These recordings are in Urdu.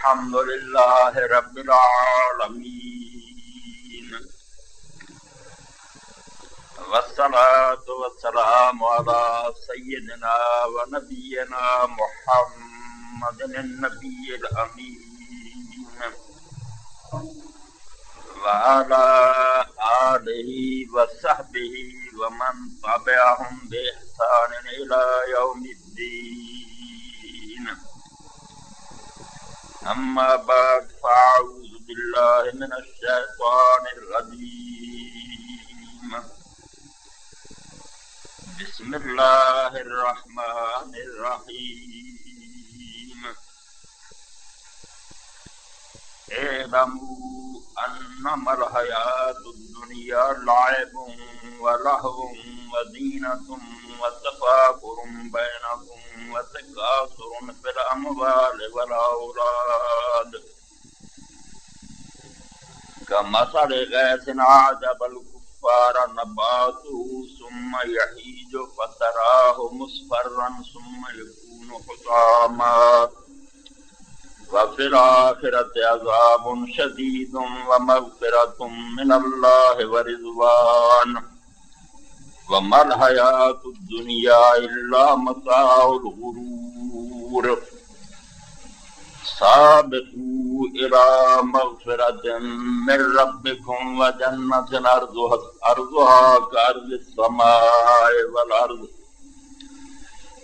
الحمد لله رب العالمين والصلاة والسلام على سيدنا ونبينا محمد النبي الأمين وعلى آله وصحبه ومن تبعهم بإحسان إلى يوم الدين. أما بعد فأعوذ بالله من الشيطان الرجيم. بسم الله الرحمن الرحيم. اعلموا أنما الحياة الدنيا لعب ولهو وزينة وتفاخر بينكم وتكاثر في الأموال والأولاد كمثل غيث أعجب الكفار نباته ثم يهيج فتراه مصفرا ثم يكون حطاما وفي الآخرة عذاب شديد ومغفرة من الله ورضوان وما الحياة الدنيا إلا متاع الغرور. سابقوا إلى مغفرة من ربكم وجنة أرضها كأرض السماء والأرض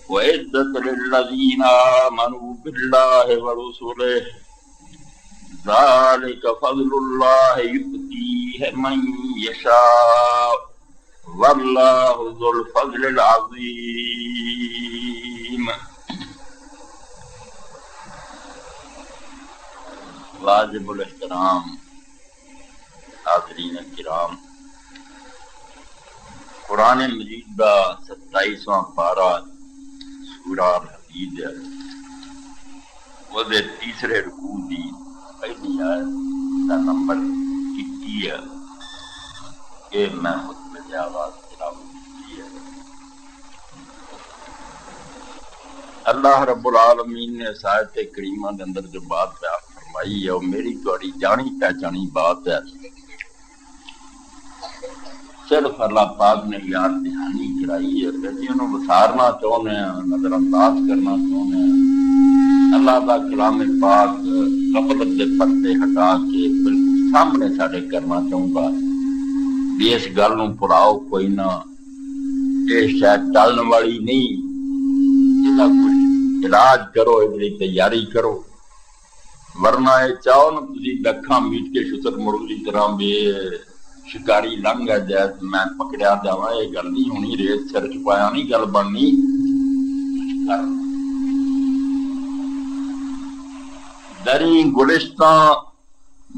وعدت للذين آمنوا بالله ورسله ذلك فضل الله يؤتيه من يشاء واللہ ذو الفضل العظیم. واجب الاحترام حاضرین کرام، قرآن مجید کا 27واں پارہ سورہ الحدید ہے. وہ تیسرے رکوع دی پہلی آیت کا نمبر 21 ہے کہ میں آواز تلاوت کی ہے. اللہ رب العالمین نے اس آیت کریمہ کے اندر جو بات بیان فرمائی ہے وہ میری تھوڑی جانی پہچانی بات ہے. صرف اللہ پاک نے یاد دہانی کرائی ہے کہ انہوں وسارنا چاہنے ہیں، نظر انداز کرنا چاہنے ہیں. اللہ کا کلام پاک غفلت کے پردے ہٹا کے بالکل سامنے ساڑے کرنا چاہوں گا بھی اس گل نوں پڑاؤ کوئی نہ، یہ شاید ٹالن والی نہیں، اس کچھ علاج کرو، اس تیاری کرو، ورنہ یہ چاہو نا تسی دکھاں میٹ کے شتر مرغی طرح بھی شکاری لنگ ہے جائے میں پکڑیا جاواں، یہ گل نہیں ہونی، ریت سر چھپایا نہیں گل بننی. دریں گلستاں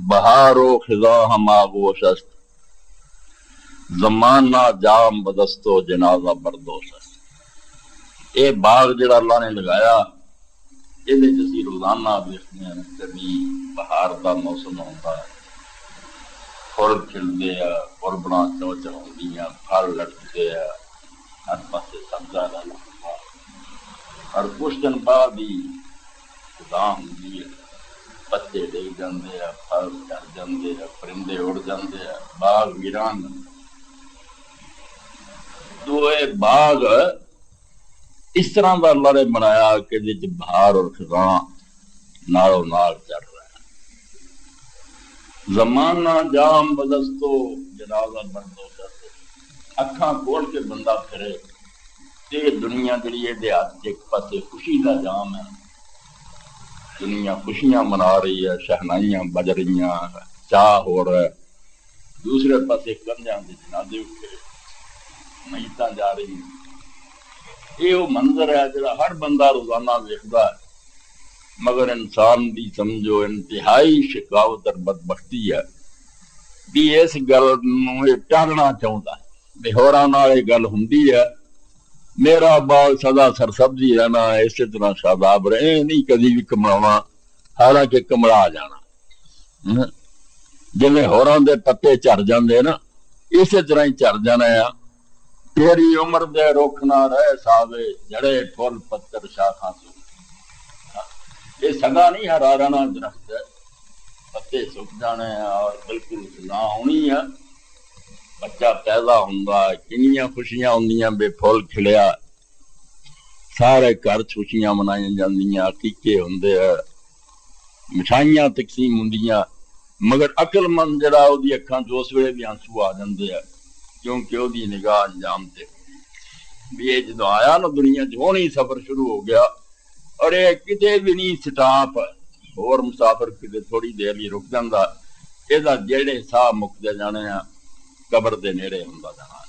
بہار و خزاں ہم آغوش است، زمانہ جام بدستو جنازہ بردوش است. یہ باغ جڑا اللہ نے لگایا یہ جسی روزانہ دیکھنے ہیں. کبھی بہار کا موسم ہوتا ہے، پھل کھلتے ہیں، قربنا چوچ ہوتی ہیں، پھل لٹکتے ہیں، ہر پاسے سبزہ لگتا ہے. اور کچھ دن بعد ہی خدا ہوتی ہے، پتے ڈگ جاندے ہیں، پھل جھڑ جاندے ہیں، پرندے اڑ جاندے ہیں، باغ ویران. تو یہ باغ اس طرح کا اللہ نے بنایا کہ جس بہار اور خزاں نالوں نال چڑھ رہا ہے. زمانہ جام بدستو جنازہ بردوش است. اکھاں کھول کے بندہ پھرے تے دنیا جڑی ہے ہاتھ ایک پاسے خوشی کا جام ہے، دنیا خوشیاں منا رہی ہے، شہنائیاں بج رہیاں، چاہ ہو رہا ہے. دوسرے پاسے کنجاں دے جنازے اٹھے، میتاں جا رہی ہیں. یہ وہ منظر ہے جڑا ہر بندہ روزانہ دیکھتا ہے، مگر انسان دی سمجھو انتہائی شکاوت اور بدبختی ہے بھی اس گل نوں ٹالنا چاہتا ہے. بے ہوراں نال یہ گل ہوندی ہے میرا بال سدا سرسبزی رہنا، اسی طرح شاداب رہے، نہیں کدی بھی کمڑانا، حالانکہ کمڑا جانا. جویں ہوراں دے پتے جھڑ جاندے نا اسی طرح ہی جھڑ جانا ہے. تیری عمر دے رخ نہ رہے ساوے، جڑے پھل پتر شاخاں سو. یہ سگا نہیں ہرارنا درخت ہے، پتے سک جانے ہیں اور بالکل نہ ہونی ہے، بچہ پیدا ہوندا کنیاں خوشیاں ہوندیاں بے پھول کھلیا، سارے گھر خوشیاں منائی جاندیاں، عقیقے ہوندے ہیں، مٹھائیاں تقسیم ہوندیاں، مگر عقل مند جڑا وہ اکھاں چ اس ویلے بھی آنسو آ جاندے ہیں، کیونکہ وہ نگاہ انجام تے بھی یہ جدو آیا نا دنیا چ ہوں ہی سفر شروع ہو گیا، اور یہ کتے بھی نہیں سٹاپ اور مسافر کتے تھوڑی دیر ہی رک جاندہ، یہ جڑے ساہ مکتے جانے ہیں قبر دے نیڑے ہوندا جانا،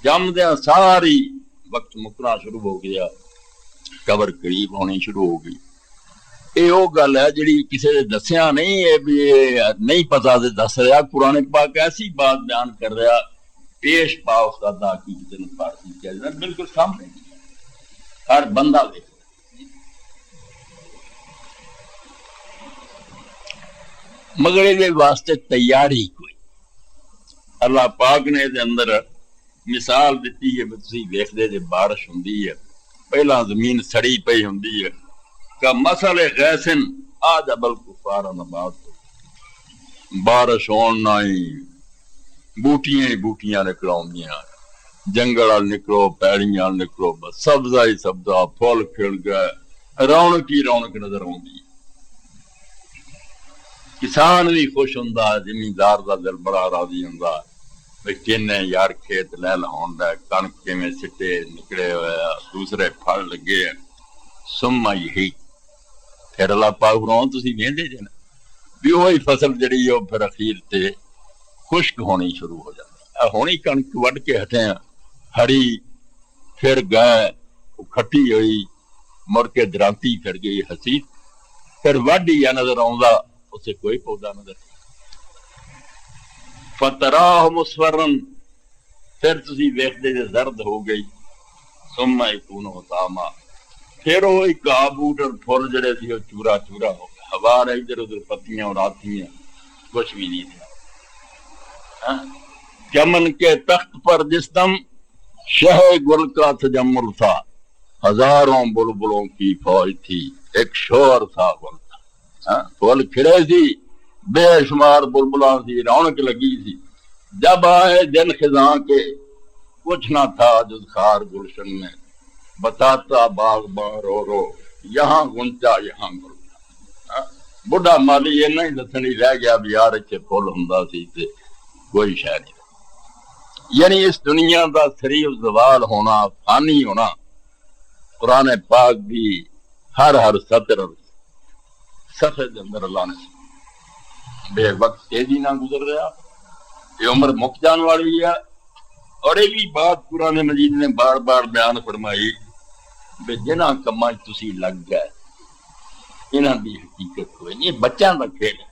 جم دیا ساری وقت مکنا شروع ہو گیا، قبر قریب ہونی شروع ہو گئی۔ یہ وہ گل ہے جڑی کسی نے دسیا نہیں ہے، بھی نہیں پتا دس رہا، قرآن پاک ایسی بات بیان کر رہا، پیش پاؤ خدا کی فارسی کیا جائے بالکل سامنے ہر بندہ دیکھ، مگر یہ واسطے تیاری کوئی، اللہ پاک نے دے اندر مثال دیتی ہے، تسی دیکھتے جے بارش ہوندی ہے، پہلا زمین سڑی پئی ہوندی ہے، کا مسئلہ غیثن آجب الکفار نبات، بارش ہون نائی بوٹیاں ہی بوٹیاں نکلاؤندیاں، جنگل آل نکلو پیڑیاں نکلو، بس سبزہ ہی سبزہ، پھول کھل گئے، رونق ہی رونق نظر ہوندی، کسان بھی خوش ہوندا، زمیندار دا دل بڑا راضی ہوندا، بھئی کنے یار کھیت لیل ہوندا، کنک میں سٹے نکلے ہوئے، دوسرے پھل لگے، سمہ یہی پھر اللہ پاک فرماؤں تسی ویندے جے نا بھی وہی فصل جڑی ہو پھر اخیر تے خشک ہونی شروع ہو جاتی، ہونی کنک وڈ کے ہٹے ہیں، ہری پھر گئے کھٹی ہوئی، مڑ کے درانتی پھر گئی حسید، پھر وڈ ہی نظر آؤندا اسے کوئی پودا نظر نہیں، فتراہ مصفرن پھر تسی ویکھدے جے زرد ہو گئی، ثم یکون حطاما پھر وہ ایک آبوٹ اور پھول جڑے تھی وہ چورا چورا ہو گیا، ہوا رہی ادھر ادھر پتیاں اڑاتی ہیں، کچھ بھی نہیں تھا، چمن کے تخت پر جس دم شہ گل کا تجمل تھا، ہزاروں بلبلوں کی فوج تھی، ایک شور تھا گل کا، پھول کھڑے تھی، بے شمار بلبلاں تھی، رونق لگی تھی، جب آئے دن خزاں کے کچھ نہ تھا جز خار گلشن میں، بتاتا باغ رو رو یہاں گنچا یہاں گل، بڑھا مالی یہ نہیں دسنی رہ گیا بھی یار اچھے پھول ہوندا سی تے کوئی شے نہیں، یعنی اس دنیا دا سری زوال ہونا، فانی ہونا، قرآن پاک بھی ہر سطر صفحے دے اندر اللہ نے بے وقت تیزی نہ گزر رہا، یہ عمر مک جان والی ہے، اور یہ بھی بات قرآن مجید نے بار بار بیان فرمائی بے جنہاں کماں تسی لگ گئے انہاں دی حقیقت ہوئے نہیں، بچوں کا کھیل ہے،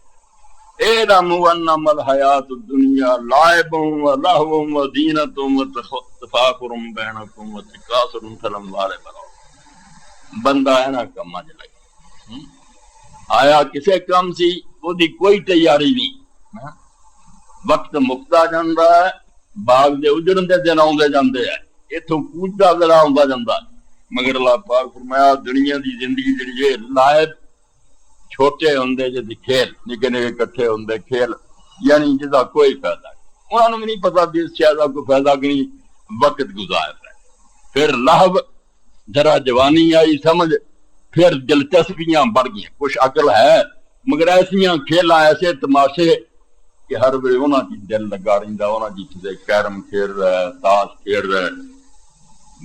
اعلموا انما الحیات الدنیا لعب و لہو و زینت و تفاخر بینکم و تکاثر فی الاموال والأولاد، بندہ ہے نا کماں چ لگے، آیا کسے کام سی وہ دی کوئی تیاری نہیں، وقت مکتا جاندا ہے، باغ دے اجڑن دے دن آؤندے جاندے ہیں، اتوں کوچا ذرا آਉਂدا جاندا، مگر اللہ پاک فرمایا دنیا دی زندگی جڑی ہے لائب چھوٹے ہوندے جدی کھیل، نکے نکے کٹھے ہوندے کھیل، یعنی جدا کوئی فائدہ نہیں، انہوں نے نہیں پتا بھی اس شاید کوئی فائدہ کہ نہیں، وقت گزار رہا ہے، پھر لہو ذرا جوانی آئی سمجھ، پھر دلچسپیاں بڑھ گئیں، کچھ عقل ہے مگر ایسیاں کھیلاں ایسے تماشے کہ ہر ویلے انہاں کی دل لگا رہندا، انہاں کی کسے کیرم کھیل رہا ہے، تاش کھیل رہا ہے،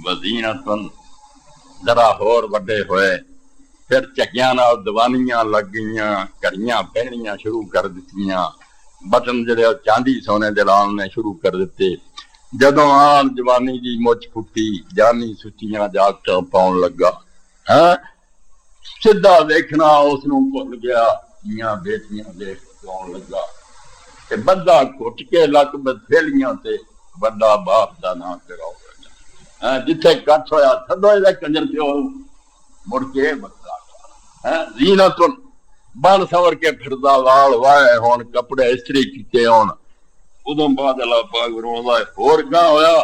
وزینتن ذرا ہور وڈے ہوئے، پھر چکیاں نال دوانیاں لگ گئیاں، کڑیاں پہننیاں شروع کر دتیاں، بٹن جڑے چاندی سونے دے لانے شروع کر دیتے، جدوں آن جوانی دی مچ پھٹی، جانی سچیاں جاکٹاں پاؤن لگا، سدھا دیکھنا اس نوں بھول گیا، میاں بیٹیاں دیکھ پاؤن لگا، کہ بندہ گھٹ کے لک بتھیلیاں تے بڑا باپ دا نام کراؤ لگا، جتھے کٹ ہویا تھدو اے کنجر پیو مڑ کے بتا، زینتن بن سور کے پھردا وال وائے ہون، کپڑے استری کیتے ہون، ادوں بعد اللہ پاک فرماؤندا ہے ہور گاں ہویا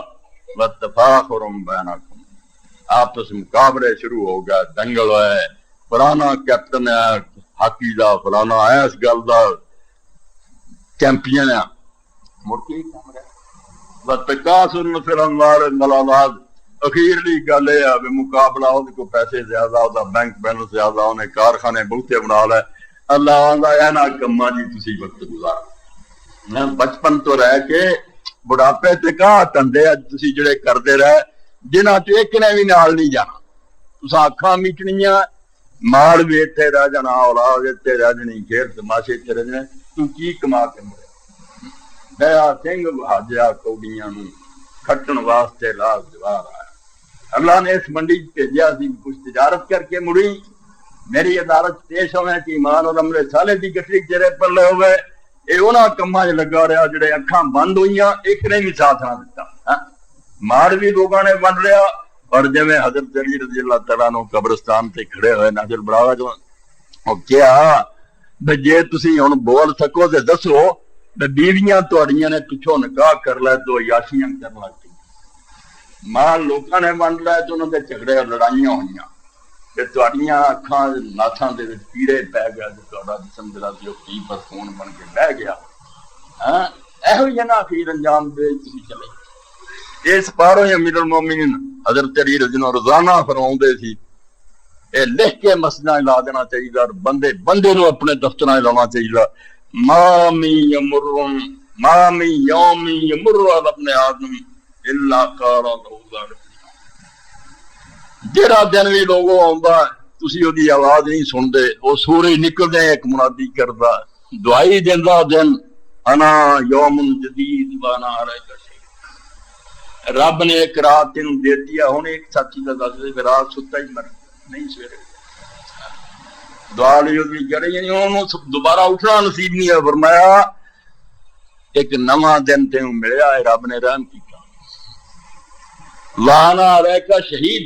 وتفاخر بینکم، آپس مقابلے شروع ہو گیا، دنگل ہوئے، فلانا کیپٹن ہے ہاکی دا، فلانا ہے اس گل دا چیمپئن ہے، مڑ کے کام رہا وتکاثر فی الاموال والأولاد۔ اخیرلی گل یہ ہے مقابلہ وہ کو پیسے زیادہ، وہ بینک بیلنس زیادہ، انہیں کارخانے بہتے بنا لے، اللہ آندا اینا کما جی تسی وقت گزار۔ میں بچپن تو رہ کے بڑھاپے تے کہاں دھندے تسی جڑے کردے رہے جنہاں تو ایک نے بھی نال نہیں جانا، تساں اکھاں میٹنیاں، مال بھی اتنے رہ جانا، اولاد اتنے رہ جانی، کھیل تماشے اتنے رہ جانے، تو کی کما کے مرے؟ دیا سنگھ بہاجیا کوڑیاں نو کھٹن واسطے لاز دیوار آیا۔ اللہ نے اس منڈی بھیجا سی کچھ تجارت کر کے مڑی، میری عدالت پیش ہوئے کہ ایمان اور عمل سالے دی گٹری چہرے پلے ہوئے، اے انہاں کماں وچ لگا رہا جڑے اکھاں بند ہوئیاں، ایک نے بھی ساتھ نہ دیتا، مار بھی لوگاں نے بن رہا۔ اور جویں حضرت علی رضی اللہ تعالیٰ عنہ قبرستان تے کھڑے ہوئے ناصر بڑاوا جو او کیا بے جے تسی ہن بول سکو تے دسو بے بیویاں تہاڈیاں نے پچھوں نکاح کر لے تو عیاشیاں کر لے، مال لوکاں نے ونڈ لے تو انہاں دے جھگڑے اور لڑائیاں ہوئیاں تے تہاڈیاں اکھاں ناتھاں دے وچ پیڑے پے گئے تے تہاڈا جسم جڑا سی او کی پر خون بن کے بہ گیا۔ ہاں ایہو ہی نا اخیر انجام دے تسی چلے۔ اس پاروں امیر المومنین حضرت علی رضی اللہ روزانہ فرماؤندے سی اے لکھ کے مسجداں لا دینا چاہیے اور بندے نو اپنے دفتراں لانا چاہیے، مامی یومی یمر علی ابن آدم الا قال له جڑا دن بھی لوگوں آندا تسی اودی آواز نہیں سنتے، وہ سورج نکلدے ایک منادی کردا دعائی دیندا دن انا یوم جدید وانا علیک شہید۔ رب نے ایک رات تینوں دے دیا، ہن ایک ساتھی دا دس دے رات ستا ہی مر نہیں سویرے دعا لیو بھی کرے، یعنی انہوں دوبارہ اٹھنا نصیب نہیں ہے۔ فرمایا ایک نواں دن تینوں ملیا ہے، رب نے رحم کیتا، لانا علیکا شہید،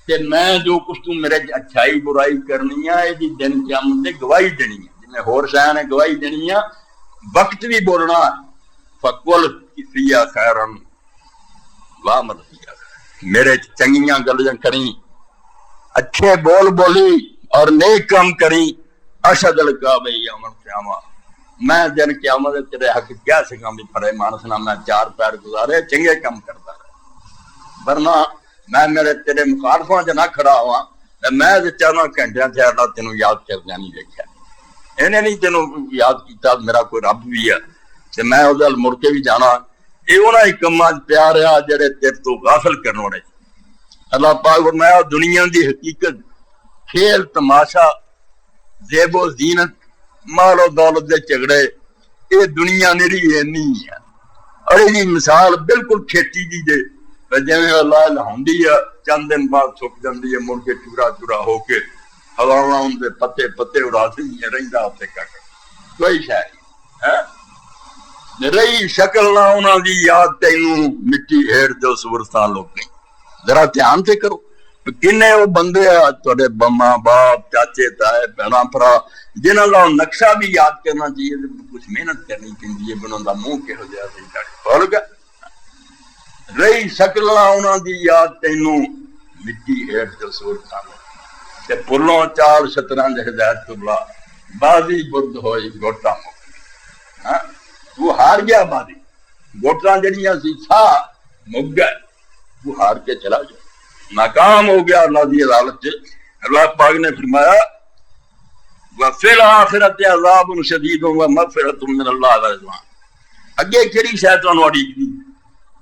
کہ میں جو کچھ تو میرے اچھائی برائی کرنی ہے یہ دن قیامت دے گواہی دینی ہے، جنہیں ہور شاہ نے گواہی دینی ہے، وقت بھی بولنا ہے، فقل فیہ خیرن وامر فیہ، میرے چنگیاں گلیاں کریں، اچھے بول بولی اور نیک کام کری، اشد القابہ یوم القیامہ، میں دن قیامت تیرے حق کیا سکاں بھی پرے مانسنا میں چار پیر گزارے چنگے کام کرتا رہے، ورنہ میں میرے تیرے مخالفاں چ نہ کھڑا ہوا، میں چاہنا گھنٹیاں سے اللہ تینوں یاد کرنا نہیں دیکھا، انہیں نہیں تینوں یاد کیتا میرا کوئی رب بھی ہے تے میں وہ مڑ کے بھی جانا، یہ انہاں ہی کماں پیا رہا جڑے تیرے تو غافل کرنے والے۔ اللہ پاک فرمایا دنیا دی حقیقت کھیل تماشا زیب و زینت مال و دولت دے جھگڑے یہ دنیا نیری ہے نہیں ہے، اور یہ مثال بالکل کھیتی دی دے جویں اللہ لہوندی ہے چند دن بعد سک جاندی ہے، مڑ کے چورا چورا ہو کے ہواواں ان دے پتے پتے اڑا دینیاں، رہندا اوتے کٹ کوئی شے نہیں رہی شکل نہ انہاں دی یاد تینوں مٹی ہیڑ جو سورستان لوگ نہیں۔ ذرا دھیان سے کرو کنے وہ بندے تھوڑے ماں باپ چاچے تائے بہناں بھرا جنہاں دا نقشہ بھی یاد کرنا چاہیے، کچھ محنت کرنی چاہیے، انہاں دا منہ کہو جہا سی بول گیا رہی شکل نہ انہاں دی یاد تینوں مٹی ہیٹ جو سورتان تے پلوں چال شطرنج ہدایت اللہ بازی برد ہوئی گوٹا مک، وہ ہار گیا بازی، گوٹاں جڑیاں سی تھا مک گئے، وہ ہار کے چلا گیا، ناکام ہو گیا اللہ دی عدالت سے۔ اللہ پاک نے فرمایا وَفِي الْآخِرَةِ عَذَابٌ شَدِيدٌ وَمَغْفِرَةٌ مِّنَ اللَّهِ وَرِضْوَانٌ۔ اگے کیڑی شے تانوں اڑیک دی،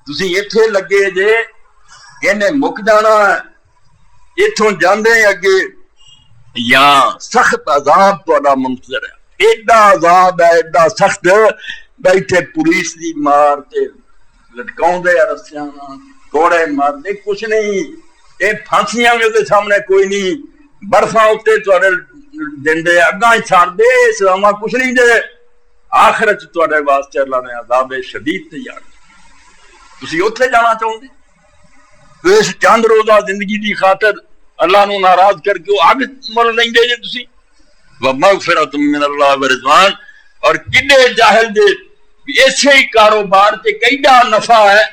تسی ایتھے لگے جے انہیں مک جانا ہے، ایتھوں جاندے اگے یا سخت عذاب تہاڈا منتظر ہے، ایڈا عذاب ہے ایڈا سخت، بیٹھے پولیس دی مار تے لٹکاؤندے رسیاں کوڑے مار دے کچھ نہیں، اے پھانسیاں بھی دے سامنے کوئی نہیں، برفاں اتے تہاڈے دندے اگاں چھڑ دے، اسلامہ کچھ نہیں دے، آخرت تہاڈے واسطے اللہ نے عذاب شدید تیار تسی اوتھے جانا چاہتے، تو اس چند روزہ زندگی دی خاطر اللہ نو ناراض کر کے اگ مل لیں گے جی تسی، وَمَغْفِرَةٌ مِّنَ اللَّهِ وَرِضْوَانٌ۔ اور کڈے جاہل دے ایسے ہی کاروبار تے کیڈا نفع ہے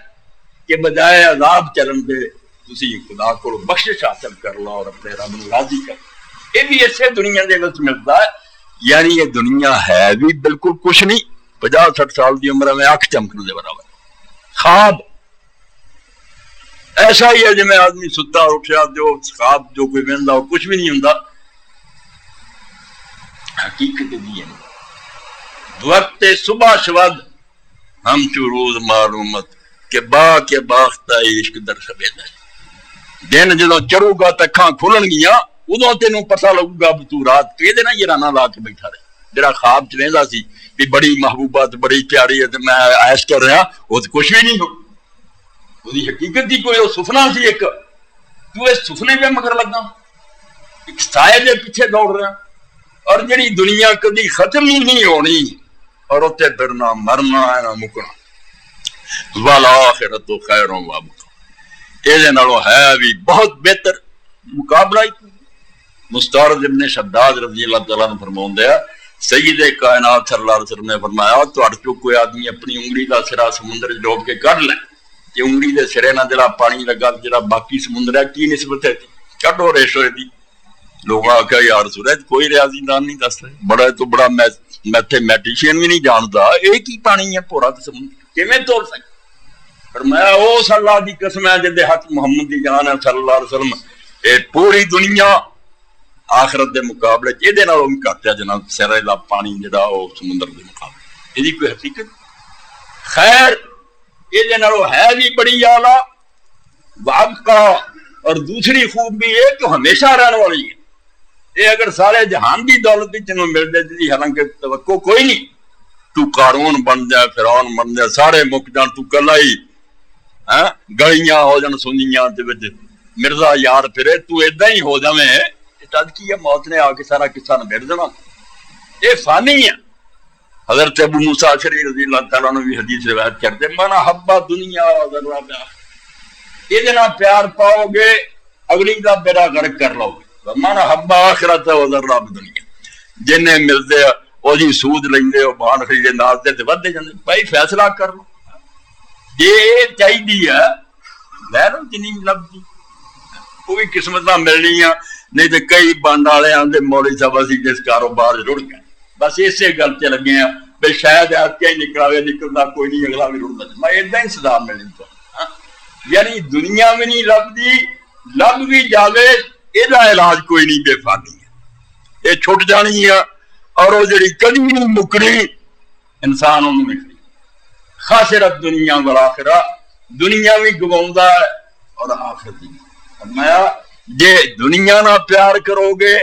کہ بجائے عذاب چلن دے تسی خدا کو بخشش حاصل کر لو اور اپنے رب نو راضی کر لو۔ یہ بھی اسے دنیا دے وچ ملتا ہے. یعنی یہ دنیا ہے بھی بالکل کچھ نہیں. 50-60 سال کی عمر میں اکھ چمکنے دے برابر. خواب ایسا ہی ہے جی میں آدمی ستا اٹھیا جو خواب جو کوئی وہندا وہ کچھ بھی نہیں ہوندا. حقیقت دی ہے وقت صبح شود ہم چروز معلومت کہ کے باختہ عشق در سبیدا. دن جدو چڑھو گا تو اکھاں کھلن گیاں ادو تینوں پتہ لگے گا بھی تو رات کہ دے نا یرانا لا کے بیٹھا رہے. جڑا خواب چ وہندا سی بھی بڑی محبوبات بڑی پیاری ہے تو میں عیش کر رہا وہ تو کچھ بھی نہیں ہو. وہی حقیقت دی کوئی سپنا سی ایک. تو اس سپنے پہ مگر لگا ایک سائے دے پیچھے دوڑ رہا اور جڑی دنیا کبھی ختم ہی نہیں ہونی اور اتنے پھرنا مرنا ہے نہ مکنا. والآخرۃ خیر و ابقیٰ. یہ ہے بھی بہت بہتر مقابلہ. مستعرض ابن شداد رضی اللہ تعالیٰ نے فرماؤں دیا سید کائنات صلی اللہ علیہ وسلم نے فرمایا تو چو کوئی آدمی اپنی انگلی کا سرا سمندر ڈوب کے کر لے کہ انگلی دے سرے نہ جڑا پانی لگا جڑا باقی سمندر ہے کی نسبت ہے کڈو ریشو دی. لوگ آخیا یار سورج کوئی ریاضی دان نہیں دس رہے بڑا تو بڑا میتھمیٹیشین بھی نہیں جانتا ایک ہی پانی ہے پورا سمندر کیویں توڑ سکے. فرمایا اس اللہ دی قسم ہے جدے حق محمد دی جان ہے صلی اللہ علیہ وسلم اے پوری دنیا آخرت دے مقابلے یہ بھی گھٹ ہے جناب سرے دا پانی جڑا وہ سمندر دے مقابلے. یہ کوئی حقیقت خیر یہ ہے بھی بڑی اعلیٰ وابقہ. اور دوسری خوبی یہ کہ ہمیشہ رہنے والی ہے. یہ اگر سارے جہان کی دولت تینوں مل جائے جی حالانکہ توقع کوئی نہیں. تو قارون بن جائے فرعون بن جائے سارے مک جان تو کلا ہی گلیاں ہو جان سنیاں مرزا یار پھرے تو ایدا ہی ہو جائے تد کی ہے موت نے آ کے سارا قصہ نہ بیٹھ دینا. یہ فانی ہے. حضرت ابو موسیٰ اشعری رضی اللہ تعالیٰ نے بھی حدیث روایت کرتے من حب دنیا ذرا یہ پیار پاؤ گے اگلی کا بیڑا غرق کر لو گے. من حب آخرت ذرا دنیا جن ملتے وہ جی سود لیں وہ بان خریدے ناستے تو ودے جاتے. بھائی فیصلہ کر لو یہ چاہیے لہروں جنی لبھی وہ بھی قسمت ملنی نہیں تو کئی بانڈ والے آتے مولوی صاحب اسی جس کاروبار رڑ گئے بس اسی گل سے لگے ہیں بھائی شاید آپ ہی نکلاوے نکلتا کوئی نہیں اگلا بھی رڑتا. میں ایدا ہی سزا ملنی تو یعنی دنیا میں نہیں لبھی لب بھی جاوے یہ علاج کوئی نہیں بے فانی ہے. یہ چھٹ جانی ہے اور وہ جڑی کدی نہیں مکری انسان انہوں نے خاسرت دنیا والآخرہ دنیا بھی گواؤں ہے اور آخرت بھی. فرمایا جے دنیا نہ پیار کرو گے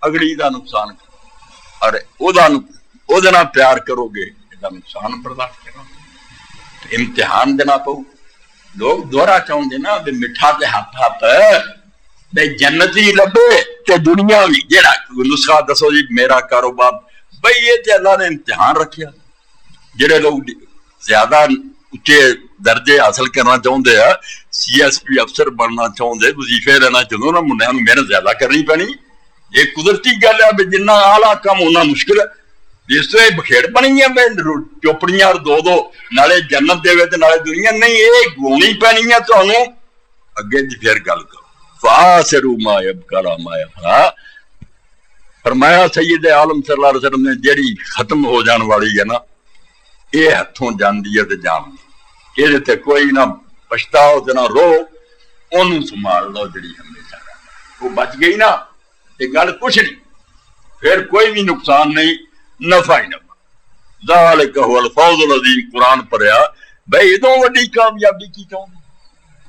اگلی دا نقصان کرو اور او نہ پیار کرو گے دا نقصان برداشت کرو. امتحان دینا پو. لوگ دورا چاہتے نا بھی مٹھا تے ہاتھ ہاتھ بے جنتی لبے تے دنیا بھی جیڑا نسخہ دسو جی میرا کاروبار بھائی یہ تے اللہ نے امتحان رکھیا. جڑے لوگ زیادہ اچے درجے حاصل کرنا چاہتے ہیں سی ایس پی افسر بننا چاہتے وظیفے لینا چاہتے نا منڈیا محنت زیادہ کرنی پینی. یہ قدرتی گل ہے جنہ آلہ کم ہونا مشکل ہے. جس طرح بکھیڑ بنی ہے چوپڑیاں اور دو نالے جنت دے نالے دنیا نہیں یہ گونی پینی ہے تو اگے جی پھر گل کرو فاسرو ما یبقى ما یبقى. فرمایا سید عالم صلی اللہ علیہ وسلم نے جیڑی ختم ہو جان والی ہے نا یہ ہاتھوں جاندی ہے تے جان یہ تے کوئی نہ پچھتاؤ تے نہ رو انہوں سنبھال لو جڑی ہمیشہ وہ بچ گئی نا یہ گل کچھ نہیں پھر کوئی بھی نقصان نہیں نفع ہی نفع. ذالک هو الفوز العظیم. قرآن پڑھیا بھائی ادوں وڈی کامیابی کی چاہوں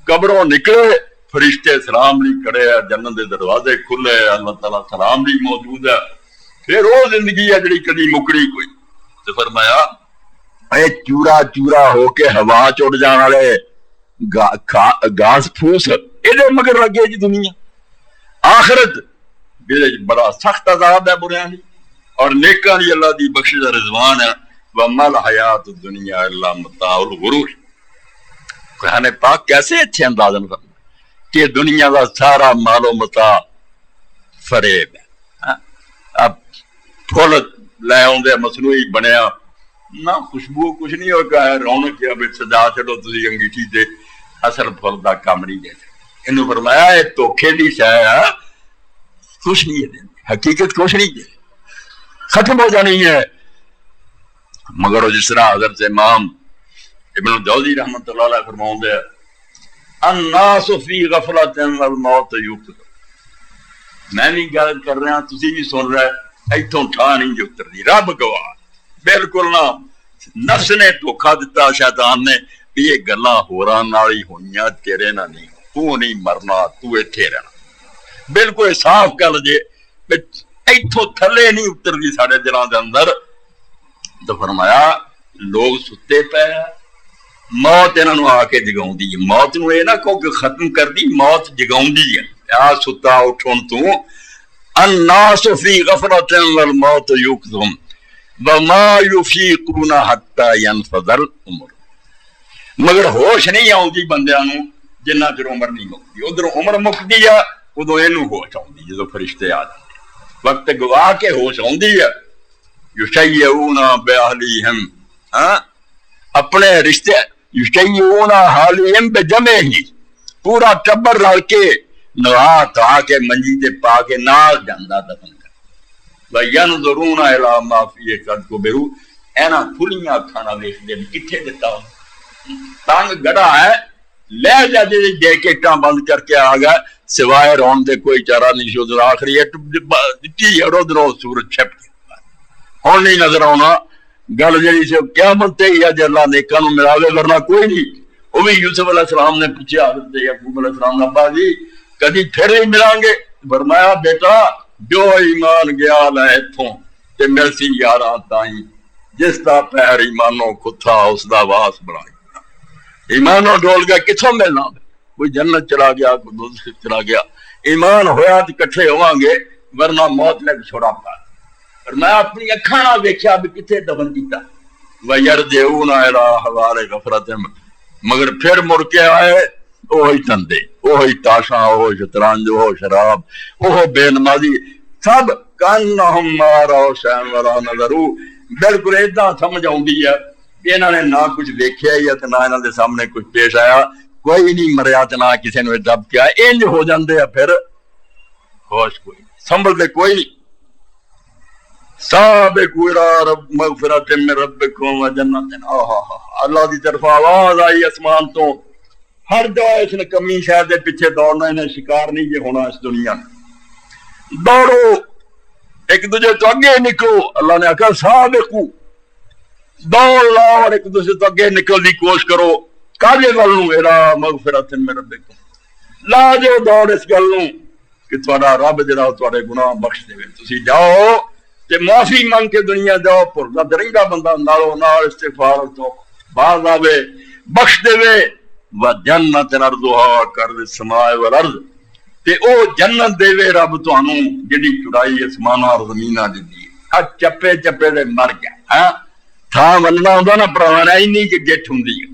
قبروں نکلے فرشتے سلام لی کڑے جنت دے دروازے کھلے اللہ تعالیٰ سلام لی موجود ہے پھر وہ زندگی ہے جڑی کدی مکڑی کوئی. تو فرمایا اے چورا چورا ہو کے ہوا چڑ جان والے گاس پھوس یہ مگر لگے جی دنیا. آخرت بڑا سخت عذاب ہے بریاں دی اور نیکاں دی اللہ دی بخشش رضوان ہے. وما الحیات الدنیا الا متاع الغرور. قرآن پاک کیسے اچھے انداز میں فرمایا کہ دنیا کا سارا مال و متاع فریب ہے. اب پھول لے آدھے مصنوعی بنیا نہ خوشبو کچھ نہیں ہوگا رونق سجا چلو تھی انگیٹھی سے اصل پھول کا کام نہیں دے سکتے. انہوں فرمایا یہ دھوکھے کی شے ہے خوش نہیں دیں حقیقت کچھ نہیں ختم ہو جانی ہے. مگر جس طرح حضرت امام ابن الجوزی رحمۃ اللہ علیہ فرماؤں ہے الناس فی غفلۃ والموت یقتل. میں بھی گل کر رہا تسی بھی سن رہے, ایتھوں ٹھا نہیں جو اتر دی. رب گواہ بالکل نہ. نفس نے دھوکھا دیتا شیطان نے بھی یہ گلاں ہوراں نال ہی ہوئیاں, تیرے نہ نہیں. تو نہیں مرنا, تو ایتھے رہنا. بالکل صاف گل جے ایتھوں تھلے نہیں اتر دی ساڈے دلاں دے اندر. تو فرمایا لوگ ستے پے, موت انہاں نوں آ کے جگاؤندی ہے. موت نوں اے نہ کہو کہ ختم کر دی, موت جگاؤندی ہے. آ ستا اٹھن تو الناس فی غفلۃ والموت یقظہم وما یفیقون حتی ینفذ العمر. مگر ہوش نہیں آؤندی بندیاں نوں جنہ چر عمر نہیں مکدی. ادھر عمر مکدی ہے ادو اینوں ہوش آؤندی جدو فرشتے آ جاندے. وقت گوا کے ہوش آؤندی ہے. یشیعون باہلیہم, اپنے رشتے یشیعون حالیہم بجمع ہی, پورا ٹبر رل کے نہا دھا کے منجی تے پا کے نال جاندا دفن کر. وینظرون الی ما فیہ قد کبروا, اینا کھلیاں اکھاں نال ویکھدے کتھے دتا تنگ گڑا ہے لے جا دے کے ٹاں بند کر کے آ گیا. سوائے رون دے کوئی چارہ نہیں شو. ادھر آخری دتی ادھروں سورج چھپ گیا. ہوں نہیں نظر آنا گل جی سے کیا بنتے ہی جی اللہ نیکاں نوں ملاوے, ورنہ کوئی نہیں. وہ بھی یوسف علیہ السلام نے پوچھا حضرت یعقوب علیہ السلام نے, ابا جی کدی پھر نہیں ملیں گے؟ فرمایا بیٹا جو ایمان گیا لے اتوں تے ملسی یاراں تائیں, جس دا پیر ایمانوں کھتا اس دا واس بنا. ایمانوں ڈول گیا کتوں ملنا؟ کوئی جنت چلا گیا کوئی دوزخ چلا گیا. ایمان ہویا تو کٹھے ہواں گے, ورنہ موت لے کے چھوڑا پا. اور میں اپنی اکھاں نال ویکھیا بھی کتھے دفن کیتا. وَيَرْجِعُونَ إِلَىٰ حَوَالِ غَفْرَتِهِمْ, مگر پھر مڑ کے آئے وہی تندے, وہی تاشاں, وہی شطرنج, وہی شراب, وہ بے نمازی, سب کَأَنَّهُمْ مَا رَأَوْا شَيْئًا وَلَا نَظَرُوا. بالکل اداں سمجھ آؤندی ہے کہ انہاں نے نہ کچھ ویکھیا ہی تے نہ انہاں دے سامنے کچھ پیش آیا. کوئی نہیں مریا تے نہ کسی نے دب کیا. انج ہو جاندے ہیں پھر ہوش کوئی سنبھل دے کوئی نہیں. سابقوا الی رب مغفرۃ من ربکم وجنۃ. اللہ دی طرف آواز آئی آسمان تو, ہر جو اس نے کمی شاید دے پیچھے دوڑنا, انہیں شکار نہیں یہ ہونا اس دنیا میں. دوڑو ایک دوسرے تو اگے نکلو. اللہ نے آخر سابقوا, دوڑ لاؤ اور ایک دوسرے تو اگے نکل دی کوشش کرو. کاجے گل نوں الی مغفرۃ من ربکم, لا جو دوڑ اس گل نوں کہ تہاڈا رب جڑا تہاڈے گناہ بخش دے. تسی جاؤ تے معافی مانگ کے دنیا جاؤ, پردا درنگا بندہ نالو نال استغفار تو باز آوے بخش دے. وجنت ارضها کر السماء والارض, تے او جنت دے رب تانوں جڑی چڑائی اسماناں اور زمیناں دی دی. چپے چپے دے مر گیا. ہاں تھا مننا ہوندا نا پرانا ہی نہیں کہ گٹھ ہوندی ہے.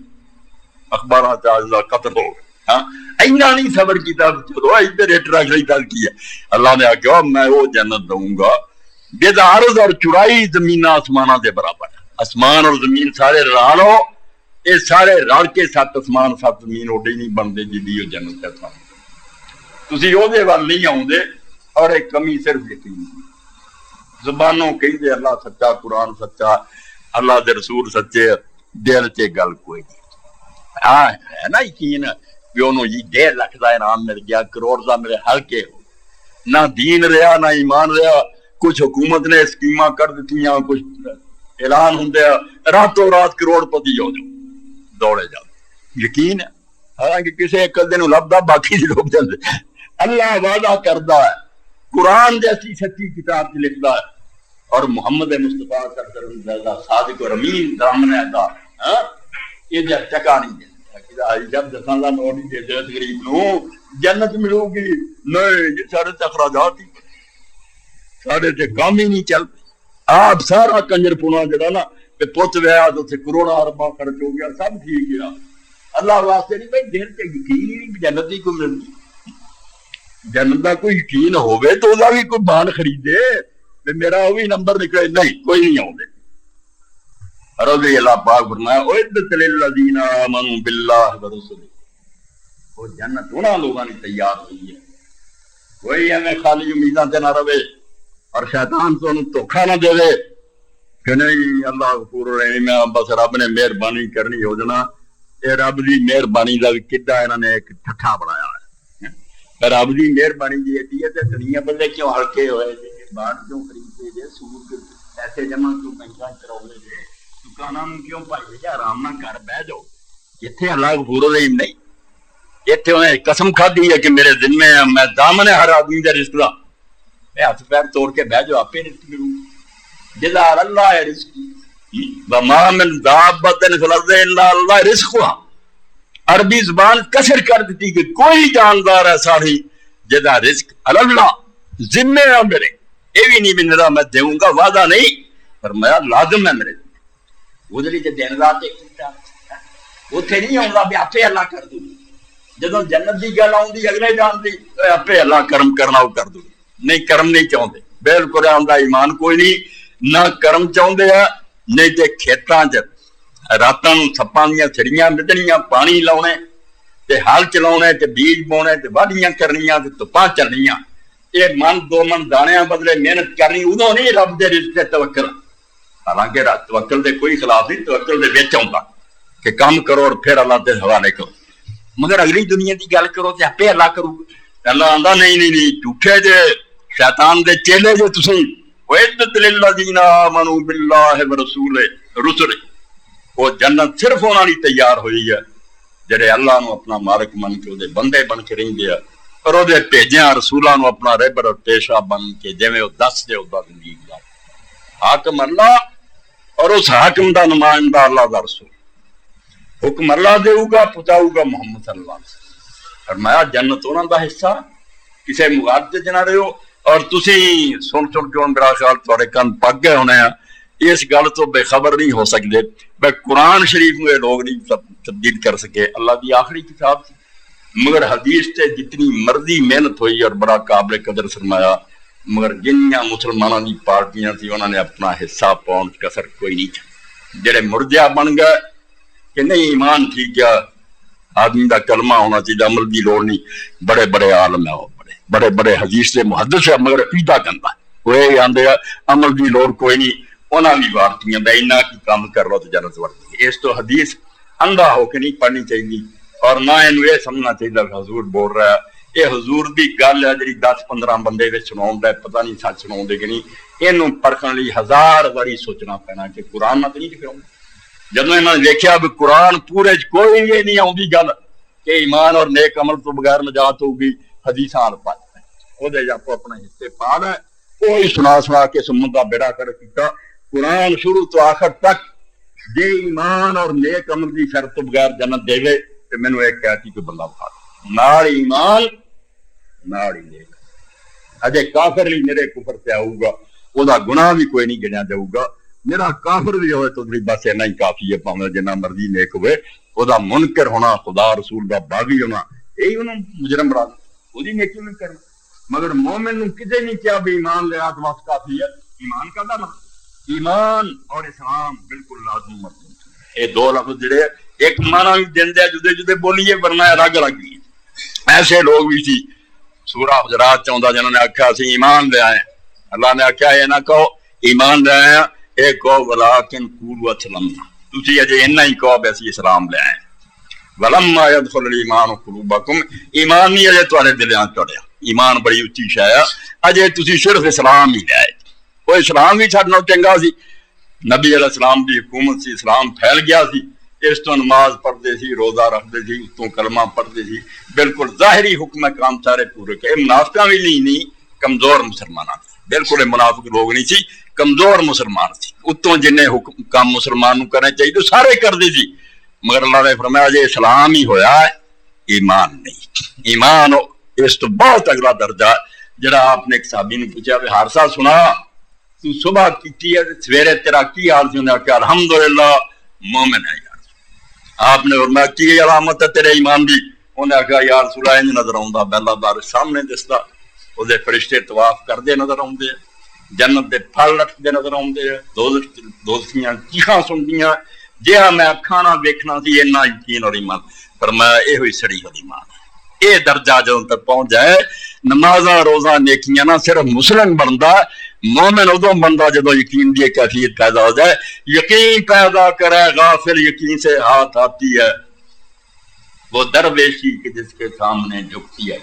اخبارات دا قتل ہو گیا. ہاں اینا نہیں صبر کیتا, چلو ادھر ہٹ رکھ لئی تل کی ہے. اللہ نے آکھیا میں وہ جنت دوں گا جیسا عرض اور چڑائی زمین آسمانہ دے برابر. آسمان اور زمین سارے رالو, یہ سارے رل کے سات آسمان سات زمین اوڈے نہیں بنتے جی جنت ہے. تسی وہ وال نہیں آؤندے. اور ایک کمی صرف یقین, زبانوں کہندے اللہ سچا, قرآن سچا, اللہ دے رسول سچے, دل چ گل کوئی نہیں. ہاں ہے نا یقین کہ انہوں یہ 1.5 لاکھ کا انعام مل گیا, کروڑ کا میرے ہلکے ہو. نہ دین رہا نہ ایمان رہا. کچھ حکومت نے اسکیماں کر دیتی, کچھ اعلان ہوندے راتوں رات کروڑ پتی ہو جاؤ, دوڑے جاؤ. یقین ہے حالانکہ کسی ایک دن لبدا, باقی لوگ جاندے. اللہ وعدہ کردا ہے, قرآن جیسی سچی کتاب چ لکھدا ہے, اور محمد مصطفیٰ صادق اور امین دامنے دا یہ ٹکا نہیں دیتا. جب دساں دا نوٹ نہیں دے غریب نو جنت ملو گی نہیں, سارے اخراجات ہی سارے تے کام ہی نہیں چل. آپ سارا کنجر پونا جڑا نا پوت ویا تو کروڑا اربا خرچ ہو گیا, سب ٹھیک گیا. اللہ واسطے نہیں بھائی, دل تے یقین ہی نہیں جنت ہی کو ملتی. جنت دا کوئی یقین ہوئے تو دا بھی کوئی بان خریدے میرا وہی نمبر نکلے. نہیں کوئی نہیں آؤں. رضی اللہ پاک فرمایا اعدت للذین آمنوا باللہ ورسولہ, وہ جنت انہاں لوگاں نے تیار ہوئی ہے. کوئی ہمیں خالی امیداں تے نہ رہے. اور شیطان تو انہوں دھوکھا نہ دے کہ نہیں اللہ غفور رحیم ہے بس رب نے مہربانی کرنی ہو جانا. یہ رب کی مہربانی کا بھی کدا انہوں نے ایک ٹھٹھا بنایا ہے. رب کی مہربانی جی ایڈی ہے تو دنیا بندے کیوں ہلکے ہوئے جی باہر کیوں خریدتے جی سود پیسے جمع کیوں بینکاں چراؤ جی دکانوں کیوں بھائی جی آرام نہ گھر بہ جاؤ. اتنے اللہ غفور رحیم نہیں اتنے انہیں قسم کھادی ہے کہ میرے دن میں میں دامن ہے ہر آدمی کا رزق کا ہاتھ پیر توڑ کے بہ جاؤ آپ رزق ملوں جزار اللہ ہے رزق وما من دابۃ فی الارض الا اللہ رزقها. عربی زبان کسر کر دیتی کہ کوئی جاندار ایسا نہیں جدا رزق اللہ ذمہ ہے میرے یہ بھی نہیں میرا میں دوں گا وعدہ نہیں فرمایا لازم ہے میرے وہ دلی دن رات اتنے نہیں آؤں بھی آپ اللہ کر دوں جدو جنت کی گل آؤں اگلے جانتی آپ اللہ کرم کرنا وہ کر دوں نہیں کرم نہیں چاہتے بالکل آتا ایمان کوئی نہیں نہ کرم چاہتے ہیں نہیں تو کھیتاں راتاں سپاں دیا چھڑیاں مدنیاں پانی لاؤنے تے ہل چلاؤنے تے بیج بونے تے واڈیاں کرنیاں تے دھپاں چلنیاں یہ من دو من دانیاں بدلے محنت کرنی ادو نہیں رب دے رزق تے توکل. حالانکہ توکل دے کوئی خلاف نہیں توکل دے وچ آؤندا کہ کام کرو اور پھر اللہ تے حوالے کرو مگر اگلی دنیا دی گل کرو تے آپ اللہ کرو. اللہ آندا نہیں نہیں نہیں جھوٹے جے شیطان دے چیلے جے تسی وَإِذْ لِلَّذِينَ آمَنُوا بِاللَّهِ وَرَسُولِهِ رُسُلِهِ وہ جنت صرف انہاں لئی تیار ہوئی ہے جڑے اللہ نو اپنا مالک من کے دے بندے بن کے رہندے ہیں اور وہ بھیجیاں رسولاں نو اپنا رہبر اور پیشوا بن کے جویں وہ دس دے ادا زندگی گزار. حاکم اللہ اور اس حاکم دا نمائندہ اللہ دا رسول حکم اللہ دے گا پہنچاؤ گا محمد صلی اللہ علیہ وسلم. فرمایا جنت انہاں دا حصہ کسے مغالطے چ نہ رہو. اور تسی سن کے میرا خیال تھوڑے کن پک گئے ہونے ہیں اس گل تو بے خبر نہیں ہو سکتے بھائی قرآن شریف میں لوگ نہیں تبدیل کر سکے اللہ کی آخری کتاب تھی مگر حدیث سے جتنی مرضی محنت ہوئی اور بڑا قابل قدر سرمایا مگر جنیاں مسلمانوں کی پارٹیاں تھی انہوں نے اپنا حصہ پاؤن کسر کوئی نہیں تھا. جڑے مرجع بن گئے کہ نہیں ایمان ٹھیک ہے آدمی کا کلمہ ہونا چاہیے عمل کی لوڑ نہیں بڑے بڑے عالم ہے بڑے بڑے حدیث سے محدث ہے مگر عقیدہ کرتا وہ یہ آدھے عمل کی لوڑ کوئی نہیں انہوں بھی وارتیاں بے اینا کی کام کر لو تو جنت ورتی. اس تو حدیث اندھا ہو کے نہیں پڑھنی چاہیے اور نہ یہ سمجھنا چاہیے حضور بول رہا ہے. یہ حضور کی گل ہے جی 10-15 بندے سنا پتہ نہیں سچ سنا کہ نہیں یہ پرکھنے لی 1000 باری سوچنا پینا کہ قرآن نہ تو نہیں لکھا. جب انہوں نے دیکھا بھی قرآن پورے کوئی یہ نہیں آتی گل کہ ایمان اور نیک عمل تو بغیر نجات ہوگی حدیث اپنا حصے پا ہے وہی سنا کے سمن کا بیڑا کر کیتا. قرآن شروع تو آخر تک جے ایمان اور نیک عمل کی شرط تو بغیر جنت دے تو مینو ایک کہتی کہ بندہ پا نال ایمان نال ہی نیک اجے کافر لی میرے کفر پہ آؤ گا وہ گناہ بھی کوئی نہیں گنیا جاؤ گا میرا کافر بھی ہوئے تو بس اینا ہی کافی ہے پاؤں جنہ مرضی نیک ہوئے وہ منکر ہونا خدا رسول کا باغی ہونا یہی انہوں مجرم بڑھا وہی نیکی نہیں کرنا. مگر مومن نو کدے نہیں کیا بھی ایمان لے آت وقت کافی ہے. ایمان کا دانا ایمان اور اسلام بالکل لازم مطلب یہ دو لفظ جڑے ایک مانا بھی دین دے جدے جدے بولیے ورنہ رگ لگ گئی. ایسے لوگ بھی تھی سورہ حجرات چاہتا جنہوں نے آخیا اسی ایمان لے آئے اللہ نے آخیا یہ نہ کہو ایمان لے آئے یہ کہو ولیکن قولوا اسلمنا تسی اجے اتنا ہی کہو بھی اسلام لے آئے ولما يدخل الايمان قلوبكم ایمان نہیں اجے تواڈے دلاں چڑھیا ایمان بڑی اچھی شے ہے اجے تسی صرف اسلام ہی لے وہ اسلام بھی چھڈنا چنگا سی. نبی علیہ السلام دی حکومت سی اسلام پھیل گیا سی اس تو نماز پڑھتے سی روزہ رکھتے سی اتوں کلمہ پڑھتے سی بالکل ظاہری حکم کام سارے پورے کے منافقہ بھی نہیں کمزور مسلمان بالکل منافق لوگ نہیں سی کمزور مسلمان سی اتوں جن حکم کام مسلمان کرنے چاہیے تو سارے کرتے سی مگر اللہ نے فرمایا جی اسلام ہی ہویا ہے ایمان نہیں. ایمان اس تو بہت اگلا درجہ جڑا آپ نے ایک صحابی نے پوچھا بھی حادثہ سنا تو صبح کی ہے سویرے تیرا کی حال سے کہ الحمدللہ مومن ہے یار. آپ نے فرمایا کی علامت ہے تیرے ایمان دی انہیں کہا یا رسول اللہ انج نظر آؤں بیلا دار سامنے دستا وہ فرشتے طواف کرتے نظر آتے جنت دے پھل لٹکتے نظر آتے دوستیاں چیخاں سنتیاں جہاں میں اکھاں نہ ویکھنا سی اینا یقین اور ایمان فرمایا یہ ہوئی سڑی ہوئی ایمان یہ درجہ جدوں تک پہنچ جائے نمازاں روزہ نیکیاں نہ صرف مسلم بنتا مومن ادو بندہ جدو یقین کی کیفیت پیدا ہو جائے، یقین پیدا کرے غافل یقین سے ہاتھ آتی ہے وہ درویشی کہ جس کے سامنے جھکتی ہے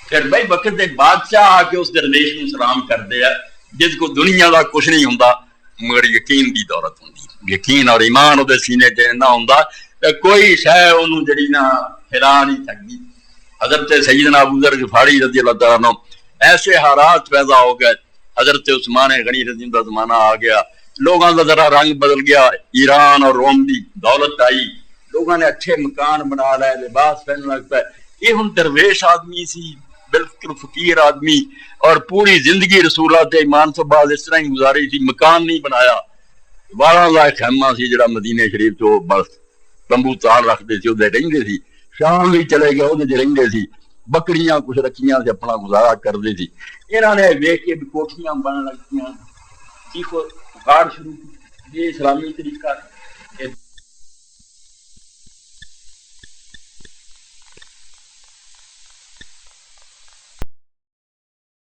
پھر بھائی وقت ایک بادشاہ آ کے اس درویش کو سلام کر دیا جس کو دنیا کا کچھ نہیں ہوں مگر یقین کی دولت ہوں، یقین اور ایمان وہ سینے چ نہ ہوں کوئی شے انہوں جڑی نہ ہلا نہیں سکتی۔ حضرت سیدنا ابو ذر غفاری رضی اللہ تعالیٰ عنہ ایسے حالات پیدا ہو گئے، حضرت عثمان غنی رضی اللہ زمانہ آ گیا، لوگوں کا ذرا رنگ بدل گیا، ایران اور روم کی دولت آئی، لوگوں نے اچھے مکان بنا لائے، لباس پہننے لگ پائے، یہ ہوں درویش آدمی سی، بالکل فقیر آدمی، اور پوری زندگی رسولات ایمان سے بعد اس طرح ہی گزاری تھی، مکان نہیں بنایا، 12 خیمہ سی جڑا مدینہ شریف تو بس تمبو تار رکھتے تھے، وہ رہتے تھی، شام بھی چلے گئے وہ رہتے تھی، بکریاں کچھ رکھیاں سے اپنا گزارا کرتے تھی۔ انہوں نے ویک کے بھی کوٹھیاں بننے لگی، چیخو پکار شروع کی، یہ اسلامی طریقہ ہے۔